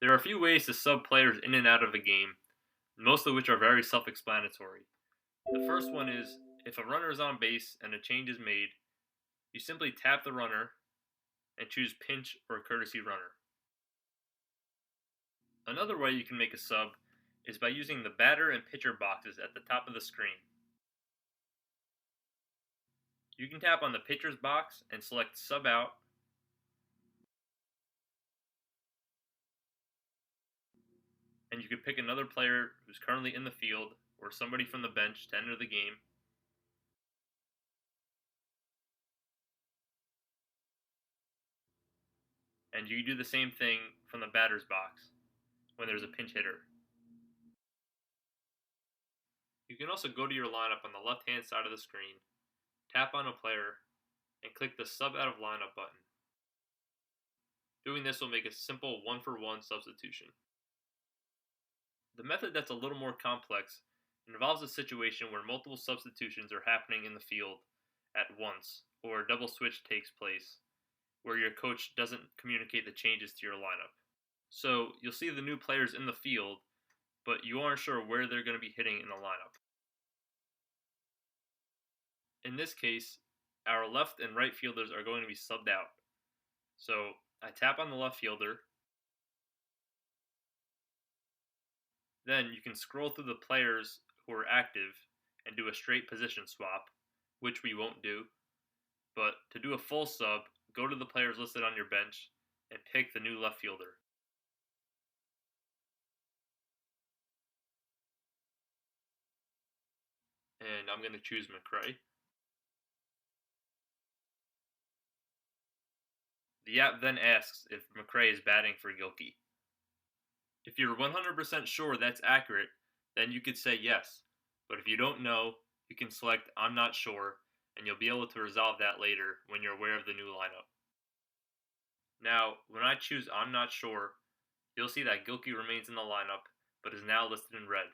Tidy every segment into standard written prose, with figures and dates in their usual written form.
There are a few ways to sub players in and out of a game, most of which are very self explanatory. The first one is if a runner is on base and a change is made, you simply tap the runner and choose pinch or courtesy runner. Another way you can make a sub is by using the batter and pitcher boxes at the top of the screen. You can tap on the pitcher's box and select sub out, and you can pick another player who's currently in the field or somebody from the bench to enter the game. And you do the same thing from the batter's box when there's a pinch hitter. You can also go to your lineup on the left hand side of the screen, tap on a player, and click the sub out of lineup button. Doing this will make a simple 1-for-1 substitution. The method that's a little more complex involves a situation where multiple substitutions are happening in the field at once, or a double switch takes place, where your coach doesn't communicate the changes to your lineup. So you'll see the new players in the field, but you aren't sure where they're going to be hitting in the lineup. In this case, our left and right fielders are going to be subbed out. So I tap on the left fielder. Then you can scroll through the players who are active and do a straight position swap, which we won't do. But to do a full sub, go to the players listed on your bench and pick the new left fielder. And I'm going to choose McCray. The app then asks if McCray is batting for Gilkey. If you're 100% sure that's accurate, then you could say yes. But if you don't know, you can select I'm not sure, and you'll be able to resolve that later when you're aware of the new lineup. Now, when I choose I'm not sure, you'll see that Gilkey remains in the lineup, but is now listed in red.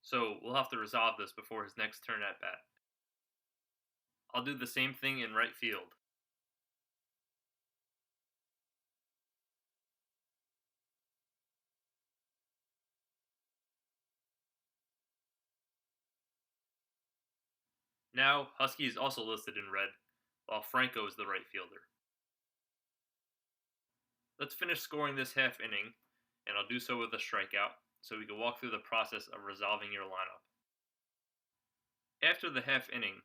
So we'll have to resolve this before his next turn at bat. I'll do the same thing in right field. Now, Husky is also listed in red, while Franco is the right fielder. Let's finish scoring this half inning, and I'll do so with a strikeout, so we can walk through the process of resolving your lineup. After the half inning,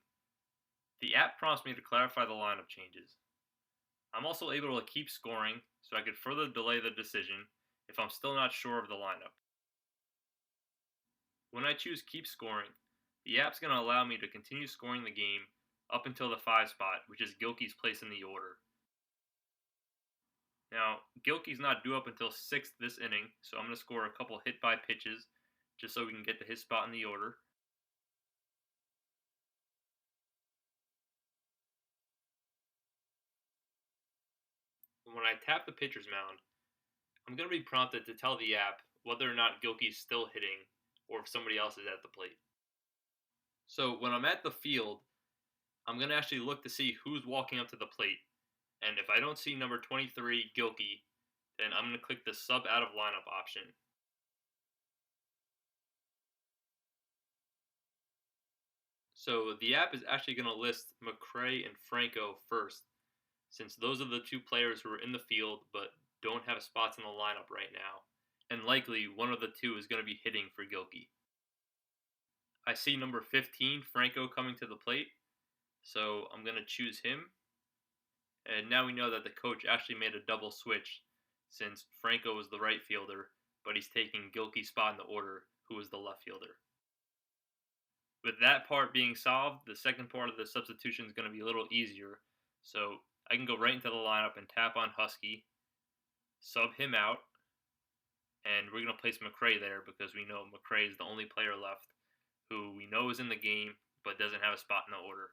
the app prompts me to clarify the lineup changes. I'm also able to keep scoring, so I could further delay the decision if I'm still not sure of the lineup. When I choose keep scoring, the app's going to allow me to continue scoring the game up until the 5 spot, which is Gilkey's place in the order. Now, Gilkey's not due up until 6th this inning, so I'm going to score a couple hit by pitches just so we can get to his spot in the order. And when I tap the pitcher's mound, I'm going to be prompted to tell the app whether or not Gilkey's still hitting or if somebody else is at the plate. So when I'm at the field, I'm going to actually look to see who's walking up to the plate. And if I don't see number 23, Gilkey, then I'm going to click the sub out of lineup option. So the app is actually going to list McCray and Franco first, since those are the two players who are in the field but don't have spots in the lineup right now, and likely one of the two is going to be hitting for Gilkey. I see number 15, Franco, coming to the plate, so I'm going to choose him. And now we know that the coach actually made a double switch, since Franco is the right fielder, but he's taking Gilkey's spot in the order, who is the left fielder. With that part being solved, the second part of the substitution is going to be a little easier. So I can go right into the lineup and tap on Husky, sub him out, and we're going to place McCray there because we know McCray is the only player left who we know is in the game but doesn't have a spot in the order.